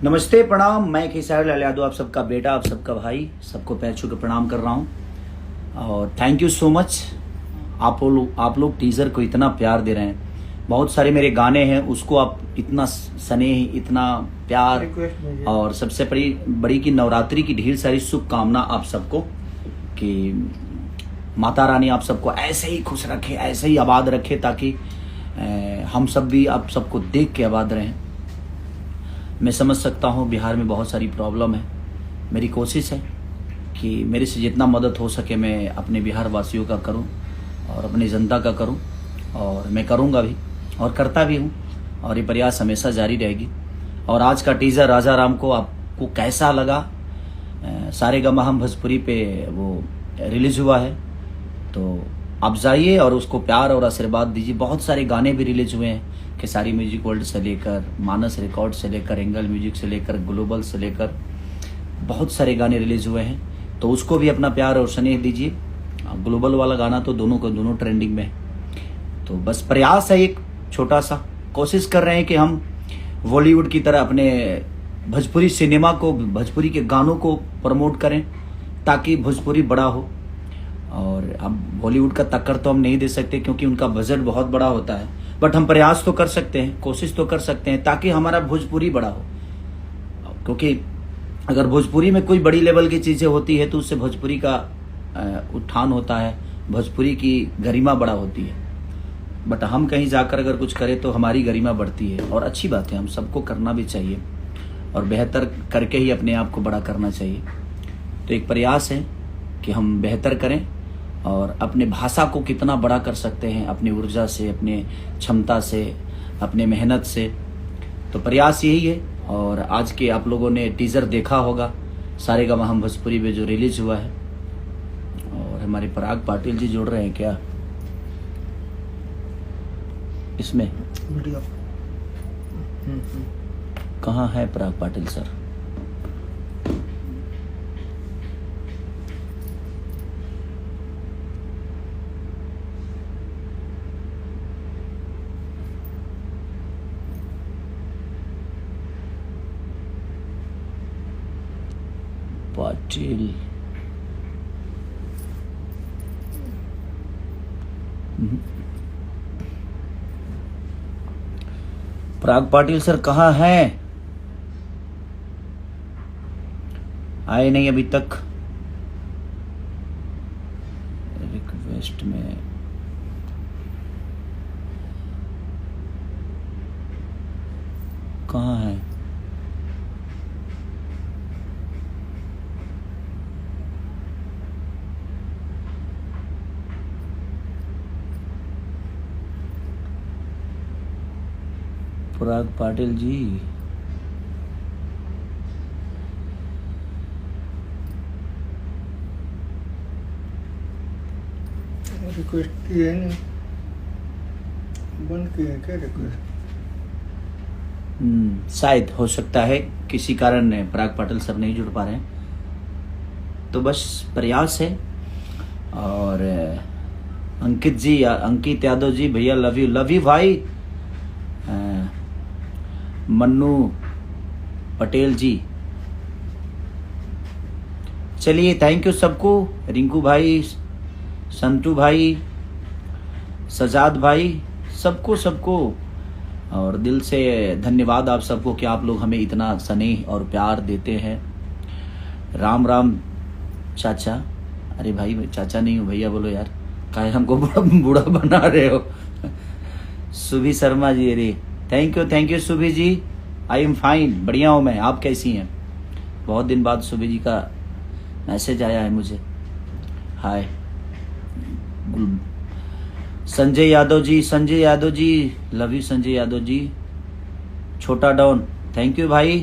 नमस्ते, प्रणाम। मैं खेसारी लाल यादव, आप सबका बेटा, आप सबका भाई, सबको पैर छू के प्रणाम कर रहा हूँ। और थैंक यू सो मच। आप लोग टीज़र को इतना प्यार दे रहे हैं। बहुत सारे मेरे गाने हैं, उसको आप इतना स्नेह, इतना प्यार, और सबसे बड़ी की नवरात्रि की ढेर सारी शुभकामना आप सबको, कि माता रानी आप सबको ऐसे ही खुश रखे, ऐसे ही आबाद रखे, ताकि हम सब भी आप सबको देख के आबाद रहें। मैं समझ सकता हूँ बिहार में बहुत सारी प्रॉब्लम है। मेरी कोशिश है कि मेरे से जितना मदद हो सके मैं अपने बिहार वासियों का करूँ और अपनी जनता का करूँ, और मैं करूँगा भी और करता भी हूँ, और ये प्रयास हमेशा जारी रहेगी। और आज का टीज़र राजा राम को आपको कैसा लगा? सारेगामा हम भोजपुरी पे वो रिलीज़ हुआ है, तो आप जाइए और उसको प्यार और आशीर्वाद दीजिए। बहुत सारे गाने भी रिलीज हुए हैं, खेसारी म्यूजिक वर्ल्ड से लेकर, मानस रिकॉर्ड से लेकर, एंगल म्यूजिक से लेकर, ग्लोबल से लेकर, बहुत सारे गाने रिलीज हुए हैं, तो उसको भी अपना प्यार और स्नेह दीजिए। ग्लोबल वाला गाना तो दोनों ट्रेंडिंग में है। तो बस प्रयास है, एक छोटा सा कोशिश कर रहे हैं कि हम बॉलीवुड की तरह अपने भोजपुरी सिनेमा को, भोजपुरी के गानों को प्रमोट करें, ताकि भोजपुरी बड़ा हो। और अब बॉलीवुड का टक्कर तो हम नहीं दे सकते, क्योंकि उनका बजट बहुत बड़ा होता है, बट हम प्रयास तो कर सकते हैं, कोशिश तो कर सकते हैं, ताकि हमारा भोजपुरी बड़ा हो। क्योंकि अगर भोजपुरी में कोई बड़ी लेवल की चीज़ें होती है, तो उससे भोजपुरी का उत्थान होता है, भोजपुरी की गरिमा बड़ा होती है। बट हम कहीं जाकर अगर कुछ करें तो हमारी गरिमा बढ़ती है, और अच्छी बात है, हम सबको करना भी चाहिए, और बेहतर करके ही अपने आप को बड़ा करना चाहिए। तो एक प्रयास है कि हम बेहतर करें, और अपने भाषा को कितना बड़ा कर सकते हैं, अपनी ऊर्जा से, अपने क्षमता से, अपने मेहनत से। तो प्रयास यही है। और आज के आप लोगों ने टीज़र देखा होगा, सारेगामा हम भोजपुरी में जो रिलीज हुआ है। और हमारे पराग पाटिल जी जुड़ रहे हैं क्या इसमें? वीडियो कहाँ है पराग पाटिल सर? पाटिल पराग पाटिल सर कहाँ हैं? आए नहीं अभी तक। रिक्वेस्ट में कहाँ है? पराग पाटिल जी, रिक्वेस्ट ये नहीं बंद किया क्या रिक्वेस्ट? शायद हो सकता है किसी कारण पराग पाटिल सर नहीं जुड़ पा रहे हैं। तो बस प्रयास है। और अंकित यादव जी, भैया लव यू भाई। मन्नू पटेल जी, चलिए थैंक यू सबको। रिंकू भाई, संतू भाई, सजाद भाई, सबको और दिल से धन्यवाद आप सबको कि आप लोग हमें इतना स्नेह और प्यार देते हैं। राम राम चाचा। अरे भाई चाचा नहीं हो, भैया बोलो यार, काहे हमको बूढ़ा बना रहे हो? सुभी शर्मा जी, अरे thank you Subhi ji. I am fine, बढ़िया हूँ मैं, आप कैसी हैं? बहुत दिन बाद सुभी जी का मैसेज आया है मुझे। हाय। Sanjay Yadav ji, love you Sanjay Yadav ji. छोटा डॉन, थैंक यू भाई,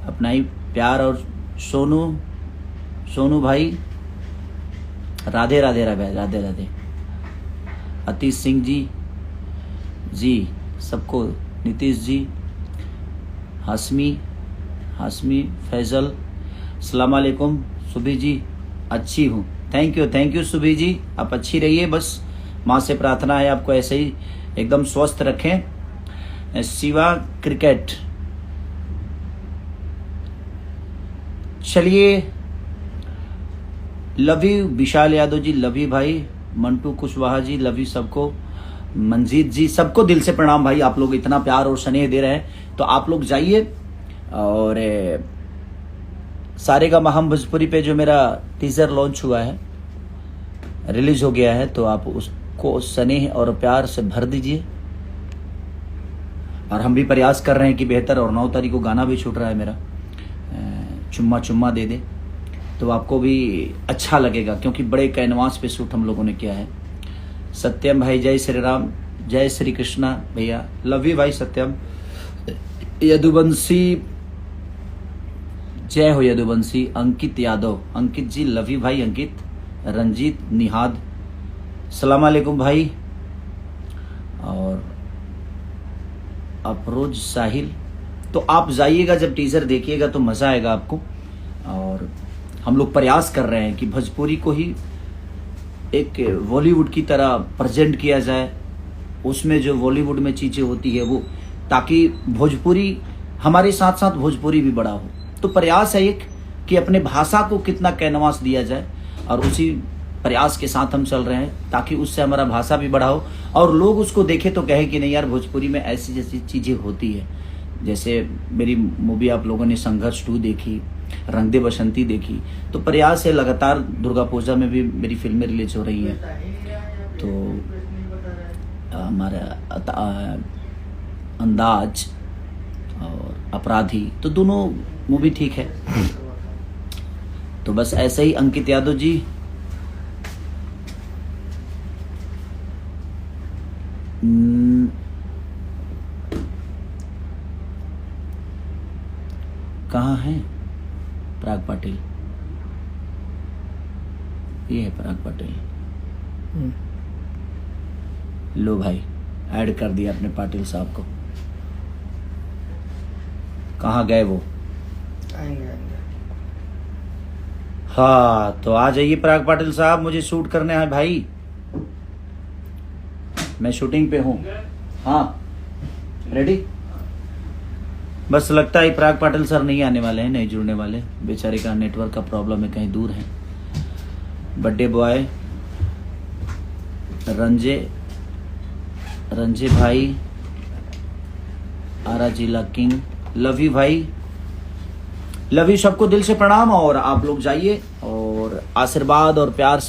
अपना ही प्यार। और सोनू भाई, राधे राधे। अतीश सिंह जी सबको, नीतीश जी, हाशमी फैजल, अस्सलाम वालेकुम। सुभी जी, अच्छी हूँ, थैंक यू सुभी जी, आप अच्छी रहिए। बस माँ से प्रार्थना है आपको ऐसे ही एकदम स्वस्थ रखें। शिवा क्रिकेट, चलिए, love you Vishal Yadav ji, love you भाई, मंटू कुशवाहा जी, लव यू सबको, मंजीत जी, सबको दिल से प्रणाम भाई। आप लोग इतना प्यार और स्नेह दे रहे हैं तो आप लोग जाइए और सारेगामा हम भोजपुरी पे जो मेरा टीजर लॉन्च हुआ है, रिलीज हो गया है, तो आप उसको स्नेह और प्यार से भर दीजिए। और हम भी प्रयास कर रहे हैं कि बेहतर, और 9 तारीख को गाना भी छूट रहा है मेरा, चुम्मा चुम्मा दे दे, तो आपको भी अच्छा लगेगा क्योंकि बड़े कैनवास पे शूट हम लोगों ने किया है। सत्यम भाई, जय श्री राम, जय श्री कृष्णा भैया, लव यू भाई सत्यम। यदुवंशी, जय हो यदुवंशी। अंकित यादव, अंकित जी लव यू भाई अंकित। रंजीत निहाद, सलाम अलैकुम भाई। और अफरोज साहिल, तो आप जाइएगा, जब टीजर देखिएगा तो मजा आएगा आपको। और हम लोग प्रयास कर रहे हैं कि भोजपुरी को ही एक बॉलीवुड की तरह प्रेजेंट किया जाए, उसमें जो बॉलीवुड में चीजें होती है वो, ताकि भोजपुरी हमारे साथ साथ भोजपुरी भी बड़ा हो। तो प्रयास है एक कि अपने भाषा को कितना कैनवास दिया जाए, और उसी प्रयास के साथ हम चल रहे हैं ताकि उससे हमारा भाषा भी बढ़ा हो और लोग उसको देखें तो कहे कि नहीं यार, भोजपुरी में ऐसी जैसी चीजें होती है। जैसे मेरी मूवी आप लोगों ने संघर्ष 2 देखी, रंग दे बसंती देखी, तो प्रयास है लगातार दुर्गा पूजा में भी मेरी फिल्में रिलीज हो रही हैं। तो हमारा अंदाज और अपराधी, तो दोनों मूवी ठीक है। तो बस ऐसे ही। अंकित यादव जी, कहाँ है पराग पाटिल? ये है पराग पाटिल। लो भाई, ऐड कर दिया अपने पाटिल साहब को। कहाँ गए वो? आएंगे। हाँ, तो आ जाइए पराग पाटिल साहब, मुझे शूट करने हैं भाई, मैं शूटिंग पे हूँ। हाँ रेडी। बस लगता है पराग पाटिल सर नहीं आने वाले हैं, नहीं जुड़ने वाले, बेचारे का नेटवर्क का प्रॉब्लम है, कहीं दूर है। बर्थडे बॉय रंजे भाई, आरा जिला किंग, लव यू भाई, लव यू सबको दिल से प्रणाम। और आप लोग जाइए और आशीर्वाद और प्यार से